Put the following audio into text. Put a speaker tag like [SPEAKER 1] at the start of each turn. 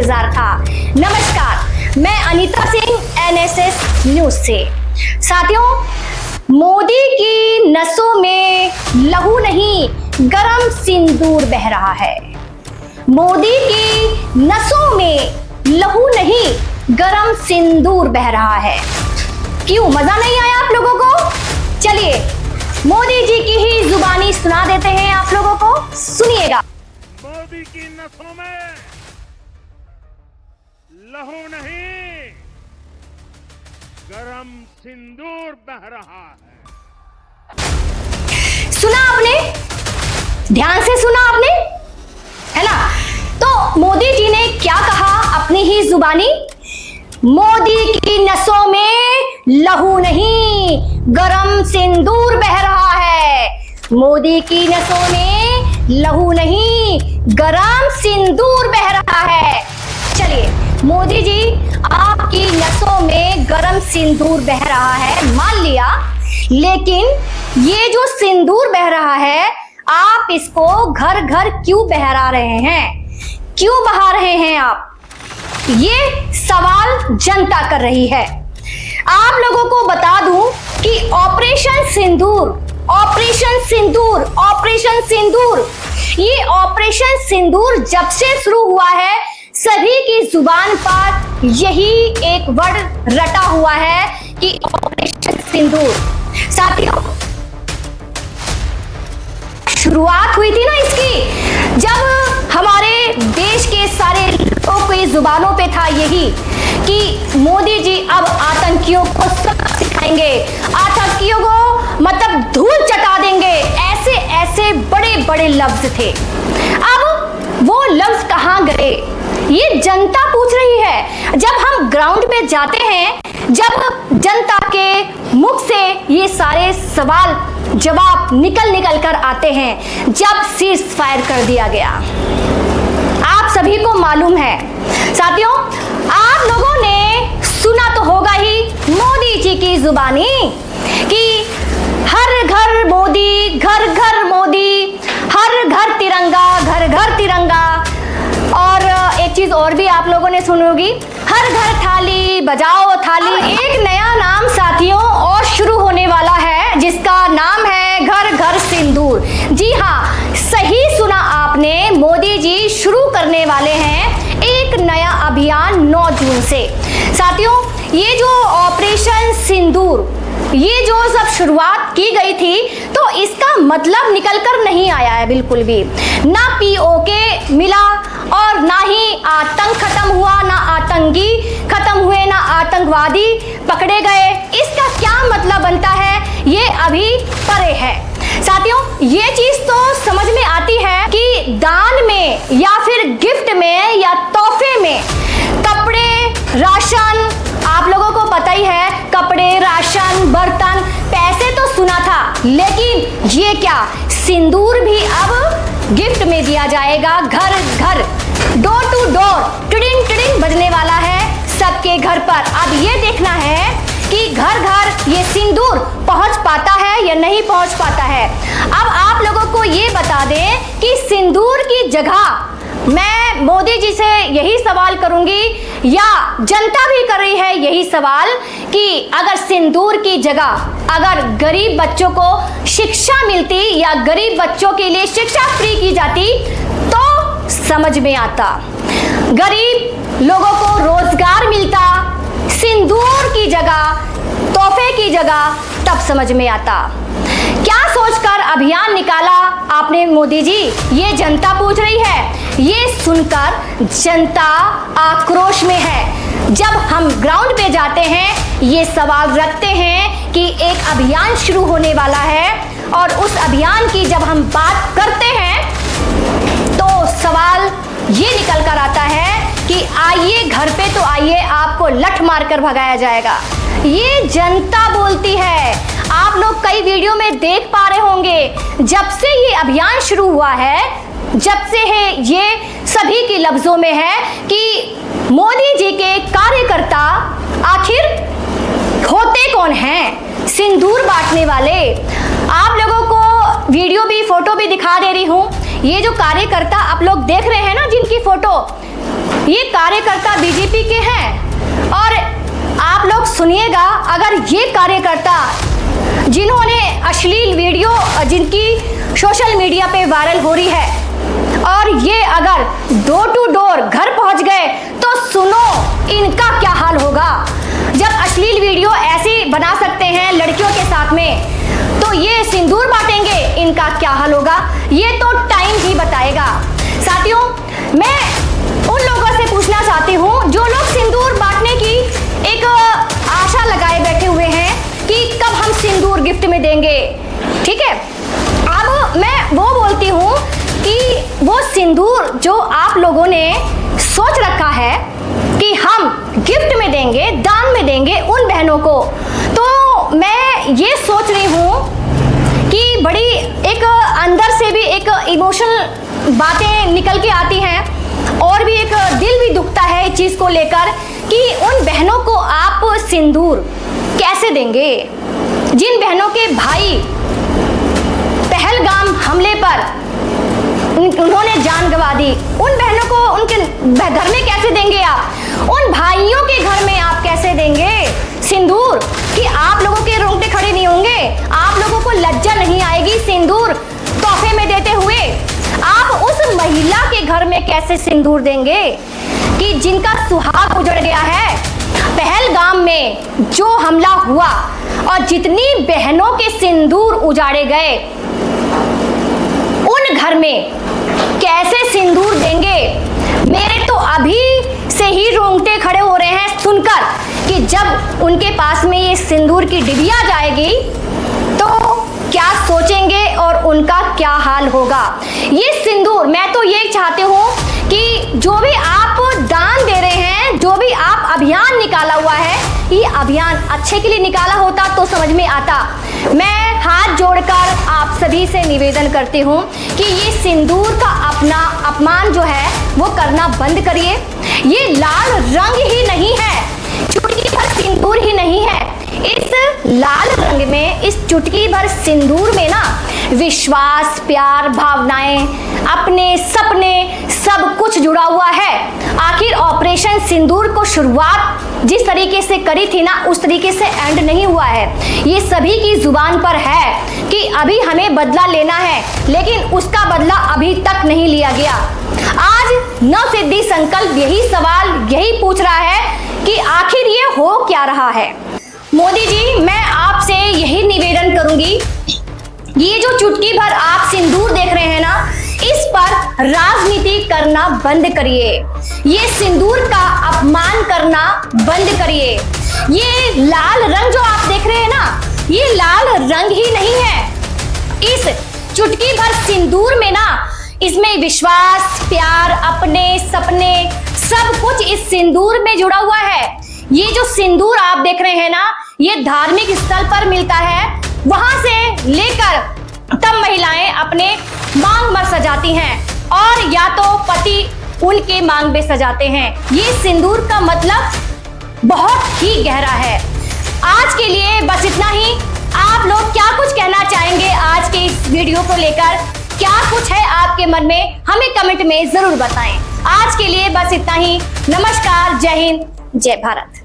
[SPEAKER 1] इंतजार था। नमस्कार, मैं अनीता सिंह एनएसएस न्यूज से। साथियों, मोदी की नसों में लहू नहीं गरम सिंदूर बह रहा है। मोदी की नसों में लहू नहीं गरम सिंदूर बह रहा है। क्यों, मजा नहीं आया आप लोगों को? चलिए मोदी जी की ही जुबानी सुना देते हैं आप लोगों को, सुनिएगा।
[SPEAKER 2] मोदी की नसों में लहू नहीं गरम सिंदूर बह रहा है।
[SPEAKER 1] सुना आपने? ध्यान से सुना आपने, है ना? तो मोदी जी ने क्या कहा अपनी ही जुबानी? मोदी की नसों में लहू नहीं गरम सिंदूर बह रहा है। मोदी की नसों में लहू नहीं गरम सिंदूर बह रहा है। चलिए, मोदी जी आपकी नसों में गरम सिंदूर बह रहा है, मान लिया, लेकिन ये जो सिंदूर बह रहा है आप इसको घर घर क्यों बहरा रहे हैं? क्यों बहा रहे हैं आप? ये सवाल जनता कर रही है। आप लोगों को बता दूं कि ऑपरेशन सिंदूर, ऑपरेशन सिंदूर, ऑपरेशन सिंदूर, ये ऑपरेशन सिंदूर जब से शुरू हुआ है सभी की जुबान पर यही एक वर्ड रटा हुआ है कि ऑपरेशन सिंदूर। साथियों, शुरुआत हुई थी ना इसकी जब हमारे देश के सारे लोगों की जुबानों पे था यही कि मोदी जी अब आतंकियों को सबक सिखाएंगे, आतंकियों को मतलब धूल चटा देंगे, ऐसे ऐसे बड़े बड़े लफ्ज थे। अब वो लफ्ज कहां गए ये जनता पूछ रही है। जब हम ग्राउंड पे जाते हैं, जब जनता के मुख से ये सारे सवाल जवाब निकल निकल कर आते हैं, जब सीज फायर कर दिया गया, आप सभी को मालूम है। साथियों, आप लोगों ने सुना तो होगा ही मोदी जी की जुबानी कि हर घर मोदी, घर घर मोदी, हर घर तिरंगा, घर घर तिरंगा। और एक चीज और भी आप लोगों ने सुनी होगी, हर घर थाली बजाओ थाली। एक नया नाम साथियों और शुरू होने वाला है जिसका नाम है घर घर सिंदूर। जी हाँ, सही सुना आपने, मोदी जी शुरू करने वाले हैं एक नया अभियान 9 जून से। साथियों, ये जो ऑपरेशन सिंदूर, ये जो सब शुरुआत की गई थी तो इसका मतलब निकल कर नहीं आया है बिल्कुल भी। ना पीओके मिला और ना ही आतंक खत्म हुआ, ना आतंकी खत्म हुए, ना आतंकवादी पकड़े गए। इसका क्या मतलब बनता है ये अभी परे है। साथियों, ये चीज तो समझ में आती है कि दान में या फिर गिफ्ट में या तोहफे में कपड़े, राशन, आप लोगों को पता ही है, कपड़े, राशन, बर्तन, पैसे तो सुना था, लेकिन ये क्या सिंदूर भी अब गिफ्ट में दिया जाएगा। घर घर, डोर टू डोर, टिडिंग टिडिंग बजने वाला है सबके घर पर। अब ये देखना है कि घर घर ये सिंदूर पहुंच पाता है या नहीं पहुंच पाता है। अब आप लोगों को ये बता दें कि सिंदूर की जगह मैं मोदी जी से यही सवाल करूंगी या जनता भी कर रही है यही सवाल कि अगर सिंदूर की जगह अगर गरीब बच्चों को शिक्षा मिलती या गरीब बच्चों के लिए शिक्षा फ्री की जाती तो समझ में आता। गरीब लोगों को रोजगार मिलता, सिंदूर की जगह, तोहफे की जगह, तब समझ में आता। क्या सोचकर अभियान निकाला आपने मोदी जी, ये जनता पूछ रही है। ये सुनकर जनता आक्रोश में है। जब हम ग्राउंड पे जाते हैं ये सवाल रखते हैं कि एक अभियान शुरू होने वाला है और उस अभियान की जब हम बात करते हैं तो सवाल ये निकल कर आता है कि आइए घर पे तो आइए, आपको लठ मारकर भगाया जाएगा। ये जनता बोलती है। आप लोग कई वीडियो में देख पा रहे होंगे, जब से ये अभियान शुरू हुआ है, जब से है ये सभी के लफ्जों में है कि मोदी जी के कार्यकर्ता आखिर होते कौन हैं? सिंदूर बांटने वाले। आप लोगों को वीडियो भी, फोटो भी दिखा दे रही हूं। ये जो कार्यकर्ता आप लोग देख रहे हैं ना, जिनकी फोटो, ये कार्यकर्ता बीजेपी के हैं। और आप लोग सुनिएगा, अगर ये कार्यकर्ता जिन्होंने अश्लील वीडियो जिनकी सोशल मीडिया पे वायरल हो रही है, और ये अगर डोर टू डोर घर पहुंच गए तो सुनो इनका क्या हाल होगा। जब अश्लील वीडियो ऐसे बना सकते हैं लड़कियों के साथ में, तो ये सिंदूर बांटेंगे, इनका क्या हाल होगा ये तो टाइम ही बताएगा। साथियों, मैं उन लोगों से पूछना चाहती हूँ जो लोग सिंदूर बांटने की एक आशा लगाए बैठे हुए हैं कि कब हम सिंदूर गिफ्ट में देंगे। ठीक है, अब मैं वो बोलती हूँ कि वो सिंदूर जो आप लोगों ने सोच रखा है कि हम गिफ्ट में देंगे, दान में देंगे उन बहनों को, तो मैं ये सोच रही हूँ कि बड़ी एक अंदर से भी एक इमोशनल बातें निकल के आती हैं, और भी एक दिल भी दुखता है इस चीज को लेकर कि उन बहनों को आप सिंदूर कैसे देंगे, जिन बहनों के भाई पहलगाम हमले पर उन्होंने जान गंवा दी, उन बहनों को उनके घर में कैसे देंगे आप, उन भाइयों के घर में आप कैसे देंगे सिंदूर कि आप लोगों के रोंगटे खड़े नहीं होंगे, आप लोगों को लज्जा नहीं आएगी सिंदूर तोहफे में देते हुए। आप उस महिला के घर में कैसे सिंदूर देंगे कि जिनका सुहाग उजड़ गया है पहलगाम में जो हमला हुआ, और जितनी बहनों के सिंदूर उजाड़े गए, उन घर में कैसे सिंदूर देंगे। मेरे तो अभी से ही रोंगटे खड़े हो रहे हैं सुनकर कि जब उनके पास में ये सिंदूर की डिबिया जाएगी तो क्या सोचेंगे और उनका क्या हाल होगा। ये सिंदूर, मैं तो ये चाहती हूँ कि जो भी आप दान दे रहे हैं, जो भी आप अभियान निकाला हुआ है, ये अभियान अच्छे के लिए निकाला होता तो समझ में आता। मैं हाथ जोड़कर आप सभी से निवेदन करती हूँ कि ये सिंदूर का अपना अपमान जो है वो करना बंद करिए। ये लाल रंग ही नहीं है, चुटकी भर सिंदूर ही नहीं है, इस लाल रंग में, इस चुटकी भर सिंदूर में ना विश्वास, प्यार, भावनाएं, अपने सपने सब कुछ जुड़ा हुआ है। आखिर ऑपरेशन सिंदूर को शुरुआत जिस तरीके से करी थी ना, उस तरीके से एंड नहीं हुआ है। ये सभी की जुबान पर है कि अभी हमें बदला लेना है, लेकिन उसका बदला अभी तक नहीं लिया गया। आज नवसिद्धि संकल्प यही सवाल यही पूछ रहा है कि आखिर ये हो क्या रहा है। मोदी जी, मैं आपसे यही निवेदन करूंगी, ये जो चुटकी भर आप सिंदूर देख रहे हैं ना, इस पर राजनीति करना बंद करिए। ये सिंदूर का अपमान करना बंद करिए। ये लाल रंग जो आप देख रहे हैं ना, ये लाल रंग ही नहीं है। इस चुटकी भर सिंदूर में ना, इसमें विश्वास, प्यार, अपने सपने सब कुछ इस सिंदूर में जुड़ा हुआ है। ये जो सिंदूर आप देख रहे हैं ना, ये धार्मिक स्थल पर मिलता है, वहां से लेकर तब महिलाएं अपने मांग में सजाती हैं, और या तो पति उनके मांग में सजाते हैं। ये सिंदूर का मतलब बहुत ही गहरा है। आज के लिए बस इतना ही। आप लोग क्या कुछ कहना चाहेंगे आज के इस वीडियो को लेकर, क्या कुछ है आपके मन में, हमें कमेंट में जरूर बताएं। आज के लिए बस इतना ही। नमस्कार, जय हिंद, जय भारत।